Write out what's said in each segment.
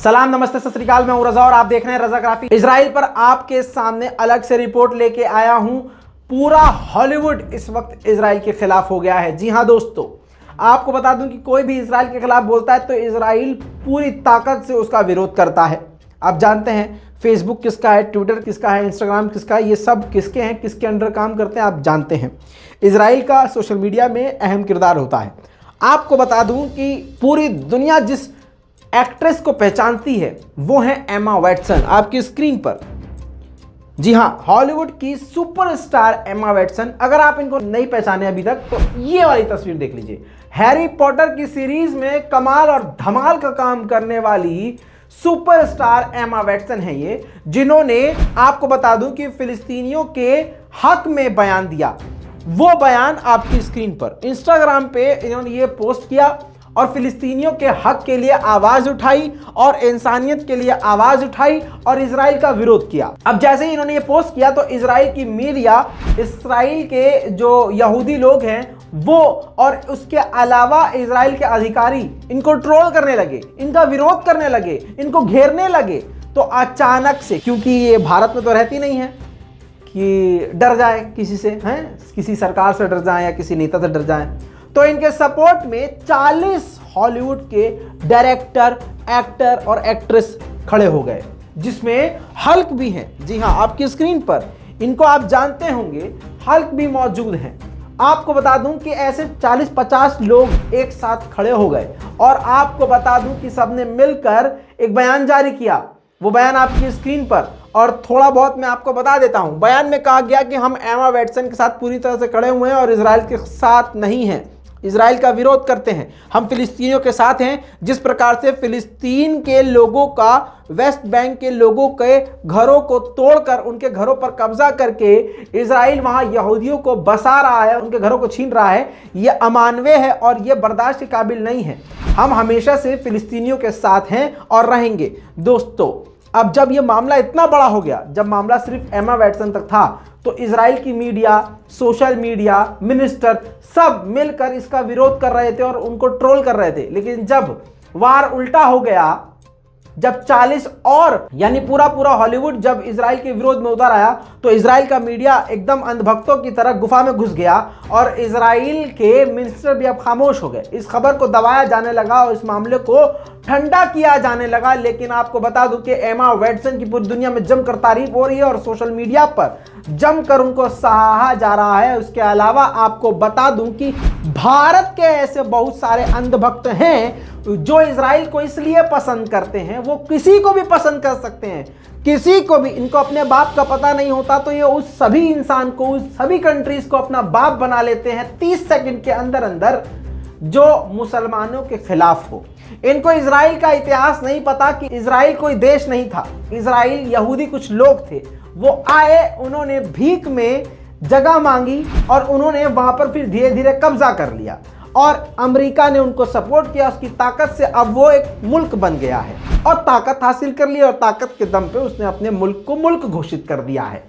सलाम, नमस्ते, सत श्री अकाल। मैं हूं रजा और आप देख रहे हैं रजाग्राफी। इजराइल पर आपके सामने अलग से रिपोर्ट लेके आया हूं। पूरा हॉलीवुड इस वक्त इजराइल के खिलाफ हो गया है। जी हां दोस्तों, आपको बता दूं कि कोई भी इजराइल के खिलाफ बोलता है तो इजराइल पूरी ताकत से उसका विरोध करता है। आप जानते हैं फेसबुक किसका है, ट्विटर किसका है, इंस्टाग्राम किसका है, ये सब किसके हैं, किसके अंडर काम करते हैं, आप जानते हैं। इजराइल का सोशल मीडिया में अहम किरदार होता है। आपको बता दूं कि पूरी दुनिया जिस एक्ट्रेस को पहचानती है वो है एमा वैटसन, आपकी स्क्रीन पर। जी हां, हॉलीवुड की सुपरस्टार एमा वैटसन। अगर आप इनको नहीं पहचाने अभी तक तो ये वाली तस्वीर देख लीजिए। हैरी पॉटर की सीरीज में कमाल और धमाल का काम करने वाली सुपरस्टार एमा वैटसन है ये, जिन्होंने आपको बता दूं कि फिलिस्तीनियों के हक में बयान दिया। वो बयान आपकी स्क्रीन पर इंस्टाग्राम पे इन्होंने ये पोस्ट किया और फिलिस्तीनियों के हक के लिए आवाज उठाई और इंसानियत के लिए आवाज उठाई और इजराइल का विरोध किया। अब जैसे ही इन्होंने ये पोस्ट किया तो इजराइल की मीडिया, इजराइल के जो यहूदी लोग हैं वो और उसके अलावा इजराइल के अधिकारी इनको ट्रोल करने लगे, इनका विरोध करने लगे, इनको घेरने लगे। तो अचानक से, क्योंकि ये भारत में तो रहती नहीं है कि डर जाए किसी से, हैं किसी सरकार से डर जाए या किसी नेता से डर जाए, तो इनके सपोर्ट में 40 हॉलीवुड के डायरेक्टर, एक्टर और एक्ट्रेस खड़े हो गए, जिसमें हल्क भी हैं। जी हां, आपकी स्क्रीन पर इनको आप जानते होंगे, हल्क भी मौजूद हैं। आपको बता दूं कि ऐसे 40-50 लोग एक साथ खड़े हो गए और आपको बता दूं कि सबने मिलकर एक बयान जारी किया। वो बयान आपकी स्क्रीन पर, और थोड़ा बहुत मैं आपको बता देता हूं। बयान में कहा गया कि हम एमा वैटसन के साथ पूरी तरह से खड़े हुए हैं और इजराइल के साथ नहीं हैं, इजराइल का विरोध करते हैं। हम फिलिस्तीनियों के साथ हैं। जिस प्रकार से फिलिस्तीन के लोगों का वेस्ट बैंक के लोगों के घरों को तोड़कर उनके घरों पर कब्जा करके इजराइल वहां यहूदियों को बसा रहा है, उनके घरों को छीन रहा है, यह अमानवीय है और यह बर्दाश्त के काबिल नहीं है। हम हमेशा से फिलिस्तीनियों के साथ हैं और रहेंगे। दोस्तों, अब जब यह मामला इतना बड़ा हो गया, जब मामला सिर्फ एमा वैटसन तक था, तो इजराइल की मीडिया, सोशल मीडिया, मिनिस्टर सब मिलकर इसका विरोध कर रहे थे और उनको ट्रोल कर रहे थे। लेकिन जब वार उल्टा हो गया, जब 40 और यानी पूरा हॉलीवुड जब इजराइल के विरोध में उतर आया, तो इजराइल का मीडिया एकदम अंधभक्तों की तरह गुफा में घुस गया और इजराइल के मिनिस्टर भी अब खामोश हो गए। इस खबर को दबाया जाने लगा और इस मामले को ठंडा किया जाने लगा। लेकिन आपको बता दूं कि एमा वैटसन की पूरी दुनिया में जमकर तारीफ हो रही है और सोशल मीडिया पर जमकर उनको सराहा जा रहा है। उसके अलावा आपको बता दूं कि भारत के ऐसे बहुत सारे अंधभक्त हैं जो इजराइल को इसलिए पसंद करते हैं, वो किसी को भी पसंद कर सकते हैं, किसी को भी। इनको अपने बाप का पता नहीं होता तो ये उस सभी इंसान को, उस सभी कंट्रीज को अपना बाप बना लेते हैं 30 सेकंड के अंदर अंदर, जो मुसलमानों के खिलाफ हो। इनको इजराइल का इतिहास नहीं पता कि इजराइल कोई देश नहीं था। इजराइल यहूदी कुछ लोग थे, वो आए, उन्होंने भीख में जगह मांगी और उन्होंने वहां पर फिर धीरे धीरे कब्जा कर लिया और अमेरिका ने उनको सपोर्ट किया। उसकी ताकत से अब वो एक मुल्क बन गया है और ताकत हासिल कर ली और ताकत के दम पे उसने अपने मुल्क को मुल्क घोषित कर दिया है।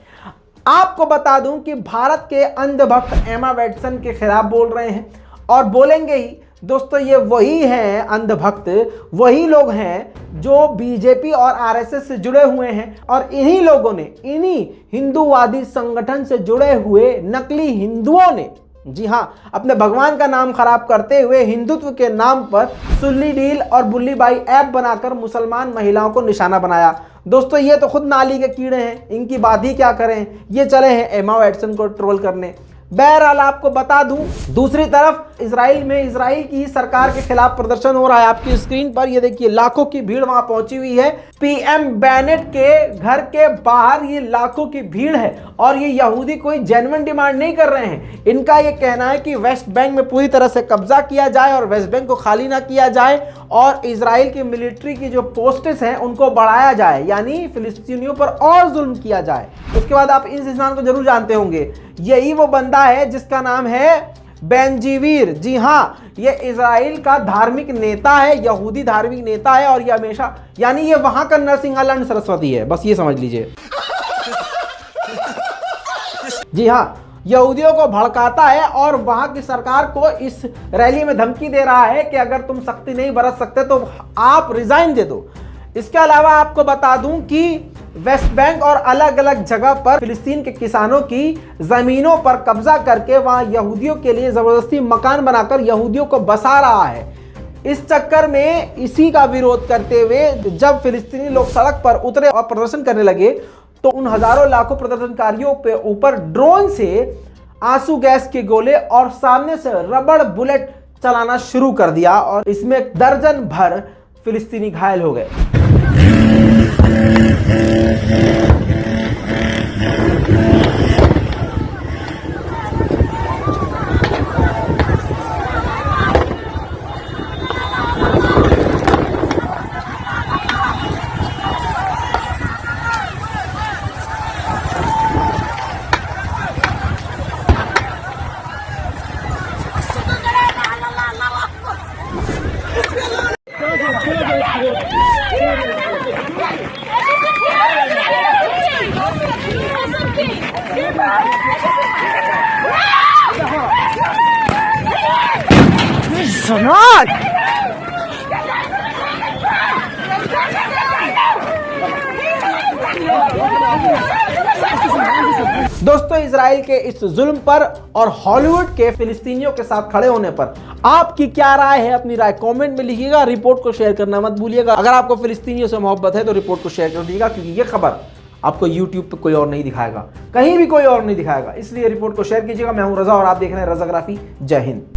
आपको बता दूं कि भारत के अंधभक्त एमा वैटसन के खिलाफ बोल रहे हैं और बोलेंगे ही। दोस्तों, ये वही हैं अंधभक्त, वही लोग हैं जो बीजेपी और आरएसएस से जुड़े हुए हैं और इन्हीं लोगों ने, इन्हीं हिंदूवादी संगठन से जुड़े हुए नकली हिंदुओं ने, जी हां, अपने भगवान का नाम खराब करते हुए हिंदुत्व के नाम पर सुल्ली डील और बुल्ली बाई ऐप बनाकर मुसलमान महिलाओं को निशाना बनाया। दोस्तों, ये तो खुद नाली के कीड़े हैं, इनकी बात ही क्या करें। ये चले हैं एमा वैटसन को ट्रोल करने। बहरहाल आपको बता दूं, दूसरी तरफ इजराइल में इजराइल की सरकार के खिलाफ प्रदर्शन हो रहा है। आपकी स्क्रीन पर ये देखिए, लाखों की भीड़ वहां पहुंची हुई है। पीएम बेनेट के घर के बाहर ये लाखों की भीड़ है और ये यहूदी कोई जेन्युइन डिमांड नहीं कर रहे हैं। इनका ये कहना है कि वेस्ट बैंक में पूरी तरह से कब्जा किया जाए और वेस्ट बैंक को खाली ना किया जाए और इजराइल की मिलिट्री की जो पोस्टेस हैं उनको बढ़ाया जाए, यानी फिलिस्तीनियों पर और जुल्म किया जाए। उसके बाद आप इस इंसान को जरूर जानते होंगे, यही वो बंदा है जिसका नाम है बेन-गवीर। जी हां, ये इजराइल का धार्मिक नेता है, यहूदी धार्मिक नेता है और ये हमेशा, यानी ये वहां का नरसिंहालन सरस्वती है, बस ये समझ लीजिए। जी हां, यहूदियों को भड़काता है और वहां की सरकार को इस रैली में धमकी दे रहा है कि अगर तुम सख्ती नहीं बरत सकते तो आप रिजाइन दे दो। इसके अलावा आपको बता दूं कि वेस्ट बैंक और अलग अलग जगह पर फिलिस्तीन के किसानों की जमीनों पर कब्जा करके वहां यहूदियों के लिए जबरदस्ती मकान बनाकर यहूदियों को बसा रहा है। इस चक्कर में इसी का विरोध करते हुए जब फिलिस्तीनी लोग सड़क पर उतरे और प्रदर्शन करने लगे तो उन हजारों लाखों प्रदर्शनकारियों पे ऊपर ड्रोन से आंसू गैस के गोले और सामने से रबड़ बुलेट चलाना शुरू कर दिया और इसमें दर्जन भर फिलिस्तीनी घायल हो गए। दोस्तों, इजराइल के इस जुल्म पर और हॉलीवुड के फिलिस्तीनियों के साथ खड़े होने पर आपकी क्या राय है? अपनी राय कमेंट में लिखिएगा। रिपोर्ट को शेयर करना मत भूलिएगा। अगर आपको फिलिस्तीनियों से मोहब्बत है तो रिपोर्ट को शेयर कर दीजिएगा, क्योंकि ये खबर आपको YouTube पे कोई और नहीं दिखाएगा, कहीं भी कोई और नहीं दिखाएगा। इसलिए रिपोर्ट को शेयर कीजिएगा। मैं हूं रजा और आप देख रहे हैं रजाग्राफी। जय हिंद।